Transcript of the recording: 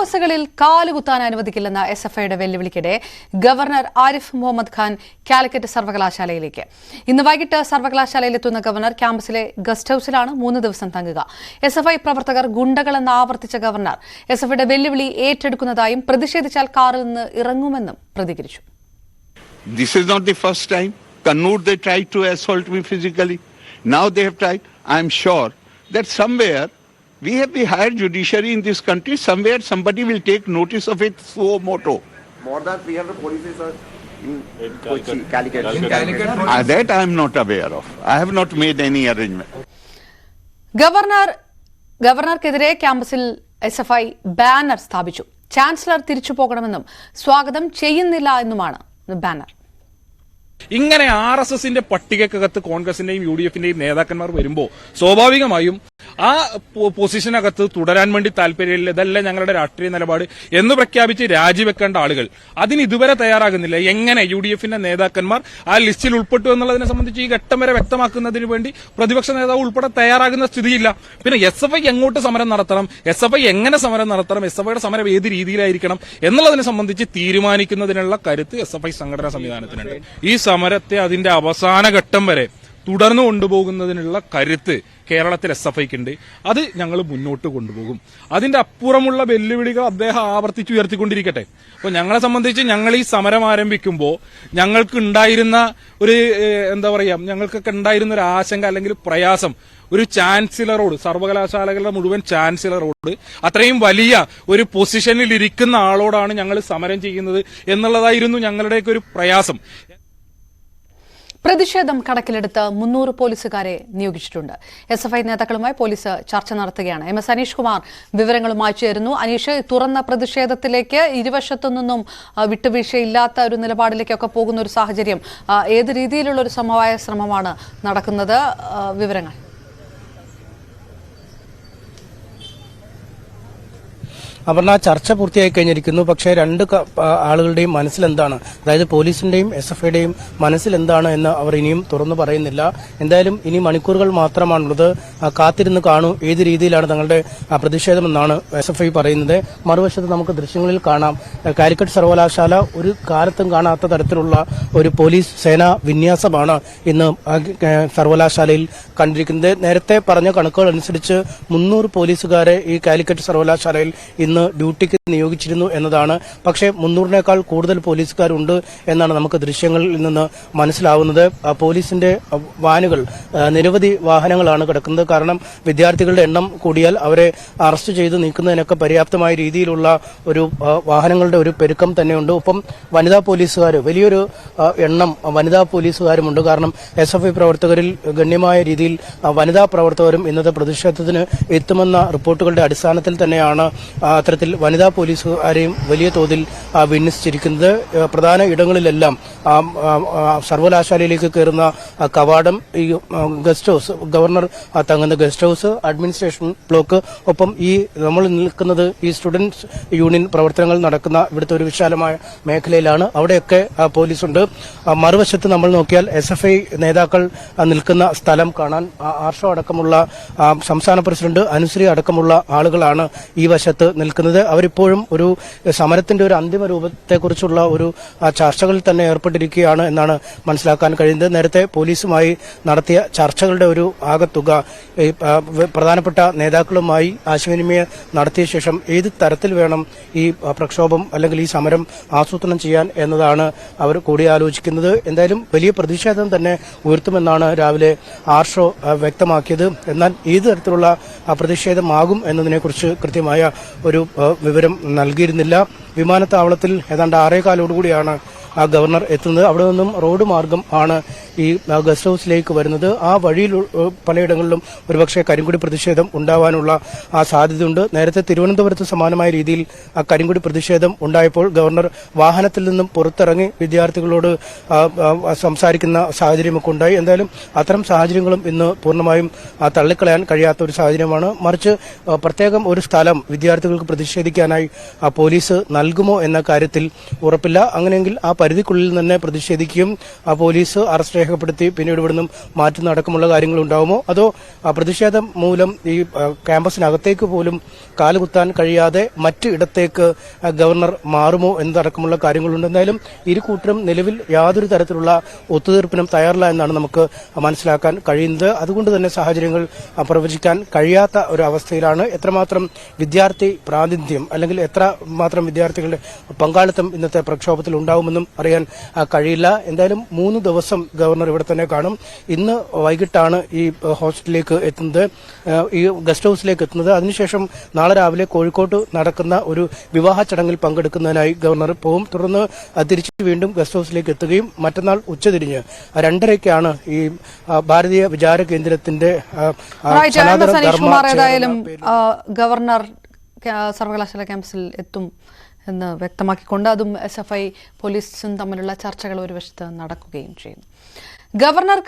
ക്യാമ്പസുകളിൽ കാലുകുത്താൻ അനുവദിക്കില്ലെന്ന എസ്എഫ്ഐയുടെ വെല്ലുവിളിക്കിടെ ഗവർണർ ആരിഫ് മുഹമ്മദ് ഖാൻ കാലിക്കറ്റ് സർവകലാശാലയിലേക്ക്. ഇന്ന് വൈകിട്ട് സർവകലാശാലയിലെത്തുന്ന ഗവർണർ ക്യാമ്പസിലെ ഗസ്റ്റ് ഹൌസിലാണ് 3 ദിവസം തങ്ങുക. എസ്എഫ്ഐ പ്രവർത്തകർ ഗുണ്ടകളെന്ന് ആവർത്തിച്ച ഗവർണർ എസ്എഫ്ഐയുടെ വെല്ലുവിളി ഏറ്റെടുക്കുന്നതായും പ്രതിഷേധിച്ചാൽ കാറിൽ നിന്ന് ഇറങ്ങുമെന്നും പ്രതികരിച്ചു. This is not the first time. Kannur, they tried to assault me physically. Now they have tried. I am sure that somewhere we have the higher judiciary in this country. Somewhere somebody will take notice of it suo moto. More than 300 police are in Kochi, Calicut. That I am not aware of. I have not made any arrangement. ഗവർണർക്കെതിരെ ക്യാമ്പസിൽ SFI banner സ്ഥാപിച്ചു. Chancellor തിരിച്ചു പോകണമെന്നും സ്വാഗതം ചെയ്യുന്നില്ല എന്നുമാണ് banner. ഇങ്ങനെ RSSന്റെ പട്ടികക്കകത്ത് കോൺഗ്രസിന്റെയും UDFന്റെയും നേതാക്കന്മാർ വരുമ്പോൾ സ്വാഭാവികമായും ആ പൊസിഷനകത്ത് തുടരാൻ വേണ്ടി താല്പര്യമില്ല, ഇതല്ല ഞങ്ങളുടെ രാഷ്ട്രീയ നിലപാട് എന്ന് പ്രഖ്യാപിച്ച് രാജിവെക്കേണ്ട ആളുകൾ അതിന് ഇതുവരെ തയ്യാറാകുന്നില്ല. എങ്ങനെ UDFന്റെ നേതാക്കന്മാർ ആ ലിസ്റ്റിൽ ഉൾപ്പെട്ടു എന്നുള്ളതിനെ സംബന്ധിച്ച് ഈ ഘട്ടം വരെ വ്യക്തമാക്കുന്നതിന് വേണ്ടി പ്രതിപക്ഷ നേതാവ് ഉൾപ്പെടെ തയ്യാറാകുന്ന സ്ഥിതിയില്ല. പിന്നെ SFI എങ്ങോട്ട് സമരം നടത്തണം, SFI എങ്ങനെ സമരം നടത്തണം, SFIയുടെ സമരം ഏത് രീതിയിലായിരിക്കണം എന്നുള്ളതിനെ സംബന്ധിച്ച് തീരുമാനിക്കുന്നതിനുള്ള കരുത്ത് SFI സംഘടനാ സംവിധാനത്തിനുണ്ട്. ഈ സമരത്തെ അതിന്റെ അവസാന ഘട്ടം വരെ തുടർന്നു കൊണ്ടുപോകുന്നതിനുള്ള കരുത്ത് കേരളത്തിൽ SFIക്കുണ്ട്. അത് ഞങ്ങൾ മുന്നോട്ട് കൊണ്ടുപോകും. അതിന്റെ അപ്പുറമുള്ള വെല്ലുവിളികൾ അദ്ദേഹം ആവർത്തിച്ചുയർത്തിക്കൊണ്ടിരിക്കട്ടെ. അപ്പോൾ ഞങ്ങളെ സംബന്ധിച്ച് ഞങ്ങൾ ഈ സമരം ആരംഭിക്കുമ്പോൾ ഞങ്ങൾക്ക് ഉണ്ടായിരുന്ന ഒരു ഞങ്ങൾക്കൊക്കെ ഉണ്ടായിരുന്ന ഒരു ആശങ്ക അല്ലെങ്കിൽ പ്രയാസം ഒരു ചാൻസലറോട്, സർവകലാശാലകളുടെ മുഴുവൻ ചാൻസലറോട്, അത്രയും വലിയ ഒരു പൊസിഷനിൽ ഇരിക്കുന്ന ആളോടാണ് ഞങ്ങൾ സമരം ചെയ്യുന്നത് എന്നുള്ളതായിരുന്നു ഞങ്ങളുടെയൊക്കെ ഒരു പ്രയാസം. പ്രതിഷേധം കണക്കിലെടുത്ത് 300 പോലീസുകാരെ നിയോഗിച്ചിട്ടുണ്ട്. SFI നേതാക്കളുമായി പോലീസ് ചർച്ച നടത്തുകയാണ്. MS അനീഷ് കുമാർ വിവരങ്ങളുമായി ചേരുന്നു. അനീഷ്, തുറന്ന പ്രതിഷേധത്തിലേക്ക് ഇരുവശത്തു നിന്നും വിട്ടുവീഴ്ചയില്ലാത്ത ഒരു നിലപാടിലേക്കൊക്കെ പോകുന്ന ഒരു സാഹചര്യം, ഏത് രീതിയിലുള്ള ഒരു സമവായ ശ്രമമാണ് നടക്കുന്നത്? വിവരങ്ങൾ. അപർണ, ചർച്ച പൂർത്തിയായി കഴിഞ്ഞിരിക്കുന്നു. പക്ഷേ രണ്ട് ആളുകളുടെയും മനസ്സിലെന്താണ്, അതായത് പോലീസിന്റെയും SFIയുടെയും മനസ്സിലെന്താണ് എന്ന് അവർ ഇനിയും തുറന്നു പറയുന്നില്ല. എന്തായാലും ഇനി മണിക്കൂറുകൾ മാത്രമാണുള്ളത്. കാത്തിരുന്ന് കാണൂ ഏത് രീതിയിലാണ് തങ്ങളുടെ പ്രതിഷേധമെന്നാണ് SFI പറയുന്നത്. മറുവശത്ത് നമുക്ക് ദൃശ്യങ്ങളിൽ കാണാം, കാലിക്കറ്റ് സർവകലാശാല ഒരു കാലത്തും കാണാത്ത തരത്തിലുള്ള ഒരു പോലീസ് സേനാ വിന്യാസമാണ് ഇന്ന് സർവകലാശാലയിൽ കണ്ടിരിക്കുന്നത്. നേരത്തെ പറഞ്ഞ കണക്കുകൾ അനുസരിച്ച് 300 പോലീസുകാരെ ഈ കാലിക്കറ്റ് സർവകലാശാലയിൽ ഇന്ന് ഡ്യൂട്ടിക്ക് നിയോഗിച്ചിരുന്നു എന്നതാണ്. പക്ഷേ 300-നേക്കാൾ കൂടുതൽ പോലീസുകാരുണ്ട് എന്നാണ് നമുക്ക് ദൃശ്യങ്ങളിൽ നിന്ന് മനസ്സിലാവുന്നത്. പോലീസിന്റെ വാനുകൾ, നിരവധി വാഹനങ്ങളാണ് കിടക്കുന്നത്. കാരണം വിദ്യാർത്ഥികളുടെ എണ്ണം കൂടിയാൽ അവരെ അറസ്റ്റ് ചെയ്ത് നീക്കുന്നതിനൊക്കെ പര്യാപ്തമായ രീതിയിലുള്ള ഒരു വാഹനങ്ങളുടെ ഒരു പെരുക്കം തന്നെയുണ്ട്. ഒപ്പം വനിതാ പോലീസുകാർ, വലിയൊരു എണ്ണം വനിതാ പോലീസുകാരുമുണ്ട്. കാരണം SFI പ്രവർത്തകരിൽ ഗണ്യമായ രീതിയിൽ വനിതാ പ്രവർത്തകരും ഇന്നത്തെ പ്രതിഷേധത്തിന് എത്തുമെന്ന റിപ്പോർട്ടുകളുടെ അടിസ്ഥാനത്തിൽ തന്നെയാണ് അത്തരത്തിൽ വനിതാ പോലീസുകാരെയും വലിയ തോതിൽ വിന്യസിച്ചിരിക്കുന്നത്. പ്രധാന ഇടങ്ങളിലെല്ലാം സർവകലാശാലയിലേക്ക് കയറുന്ന കവാടം, ഈ ഗസ്റ്റ് ഹൌസ്, ഗവർണർ തങ്ങുന്ന ഗസ്റ്റ് ഹൌസ്, അഡ്മിനിസ്ട്രേഷൻ ബ്ലോക്ക്, ഒപ്പം ഈ നമ്മൾ നിൽക്കുന്നത് ഈ സ്റ്റുഡൻസ് യൂണിയൻ പ്രവർത്തനങ്ങൾ നടക്കുന്ന ഇവിടുത്തെ ഒരു വിശാലമായ മേഖലയിലാണ്. അവിടെയൊക്കെ പോലീസുണ്ട്. മറുവശത്ത് നമ്മൾ നോക്കിയാൽ SFI നേതാക്കൾ നിൽക്കുന്ന സ്ഥലം കാണാൻ ആർഷോ അടക്കമുള്ള സംസ്ഥാന പ്രസിഡന്റ് അനുശ്രീ അടക്കമുള്ള ആളുകളാണ് ഈ വശത്ത് നിൽക്കുന്നത്. അവരിപ്പോഴും ഒരു സമരത്തിന്റെ ഒരു അന്തിമ രൂപത്തെക്കുറിച്ചുള്ള ഒരു ചർച്ചകളിൽ തന്നെ ഏർപ്പെട്ടിരിക്കുകയാണ് എന്നാണ് മനസ്സിലാക്കാൻ കഴിയുന്നത്. നേരത്തെ പോലീസുമായി നടത്തിയ ചർച്ചകളുടെ ഒരു ആകത്തുക പ്രധാനപ്പെട്ട നേതാക്കളുമായി ആശയവിനിമയം നടത്തിയ ശേഷം ഏത് തരത്തിൽ വേണം ഈ പ്രക്ഷോഭം അല്ലെങ്കിൽ ഈ സമരം ആസൂത്രണം ചെയ്യാൻ എന്നതാണ് അവർ കൂടിയാലോചിക്കുന്നത്. എന്തായാലും വലിയ പ്രതിഷേധം തന്നെ ഉയർത്തുമെന്നാണ് രാവിലെ ആർഷോ വ്യക്തമാക്കിയത്. എന്നാൽ ഏത് തരത്തിലുള്ള പ്രതിഷേധമാകും എന്നതിനെക്കുറിച്ച് കൃത്യമായ ഒരു വിവരം നൽകിയിരുന്നില്ല. വിമാനത്താവളത്തിൽ ഏതാണ്ട് 6:15 ഗവർണർ എത്തുന്നത്. അവിടെ നിന്നും റോഡ് മാർഗം ആണ് ഈ ഗസ്റ്റ് ഹൌസിലേക്ക് വരുന്നത്. ആ വഴിയിൽ പലയിടങ്ങളിലും ഒരുപക്ഷെ കരിങ്കൊടി പ്രതിഷേധം ഉണ്ടാവാനുള്ള സാധ്യതയുണ്ട്. നേരത്തെ തിരുവനന്തപുരത്ത് സമാനമായ രീതിയിൽ കരിങ്കൊടി പ്രതിഷേധം ഉണ്ടായപ്പോൾ ഗവർണർ വാഹനത്തിൽ നിന്നും പുറത്തിറങ്ങി വിദ്യാർത്ഥികളോട് സംസാരിക്കുന്ന സാഹചര്യമൊക്കെ ഉണ്ടായി. എന്തായാലും അത്തരം സാഹചര്യങ്ങളും ഇന്ന് പൂർണ്ണമായും തള്ളിക്കളയാൻ കഴിയാത്ത ഒരു സാഹചര്യമാണ്. മറിച്ച് പ്രത്യേകം ഒരു സ്ഥലം വിദ്യാർത്ഥികൾക്ക് പ്രതിഷേധിക്കാനായി പോലീസ് നൽകുമോ എന്ന കാര്യത്തിൽ ഉറപ്പില്ല. അങ്ങനെയെങ്കിൽ ആ പരിധിക്കുള്ളിൽ തന്നെ പ്രതിഷേധിക്കുകയും പോലീസ് അറസ്റ്റ് രേഖപ്പെടുത്തി പിന്നീട് ഇവിടുന്ന് മാറ്റുന്ന അടക്കമുള്ള കാര്യങ്ങൾ ഉണ്ടാവുമോ, അതോ പ്രതിഷേധം മൂലം ഈ ക്യാമ്പസിനകത്തേക്ക് പോലും കാലുകുത്താൻ കഴിയാതെ മറ്റു ഇടത്തേക്ക് ഗവർണർ മാറുമോ എന്നതടക്കമുള്ള കാര്യങ്ങളുണ്ട്. എന്തായാലും ഇരു കൂട്ടരും നിലവിൽ യാതൊരു തരത്തിലുള്ള ഒത്തുതീർപ്പിനും തയ്യാറില്ല എന്നാണ് നമുക്ക് മനസ്സിലാക്കാൻ കഴിയുന്നത്. അതുകൊണ്ട് തന്നെ സാഹചര്യങ്ങൾ പ്രവചിക്കാൻ കഴിയാത്ത ഒരു അവസ്ഥയിലാണ്. എത്രമാത്രം വിദ്യാർത്ഥി പ്രാതിനിധ്യം അല്ലെങ്കിൽ എത്രമാത്രം വിദ്യാർത്ഥികളുടെ പങ്കാളിത്തം ഇന്നത്തെ പ്രക്ഷോഭത്തിൽ ഉണ്ടാവുമെന്നും അറിയാൻ കഴിയില്ല. എന്തായാലും 3 ദിവസം ഗവർണർ ഇവിടെ തന്നെ കാണും. ഇന്ന് വൈകിട്ടാണ് ഈ ഹോസ്റ്റലിലേക്ക് എത്തുന്നത്, ഈ ഗസ്റ്റ് ഹൌസിലേക്ക് എത്തുന്നത്. അതിനുശേഷം നാളെ രാവിലെ കോഴിക്കോട്ട് നടക്കുന്ന ഒരു വിവാഹ ചടങ്ങിൽ പങ്കെടുക്കുന്നതിനായി ഗവർണർ പോകും. തുടർന്ന് തിരിച്ച് വീണ്ടും ഗസ്റ്റ് ഹൌസിലേക്ക് എത്തുകയും മറ്റന്നാൾ ഉച്ചതിരിഞ്ഞ് 2:30ക്കാണ് ഈ ഭാരതീയ വിചാര കേന്ദ്രത്തിന്റെ ഏതായാലും ഗവർണർ സർവകലാശാല ക്യാമ്പസിൽ എത്തും എന്ന് വ്യക്തമാക്കിക്കൊണ്ട് അതും SFI പോലീസും തമ്മിലുള്ള ചർച്ചകൾ ഒരു വശത്ത് നടക്കുകയും ചെയ്യുന്നു. ഗവർണർക്ക്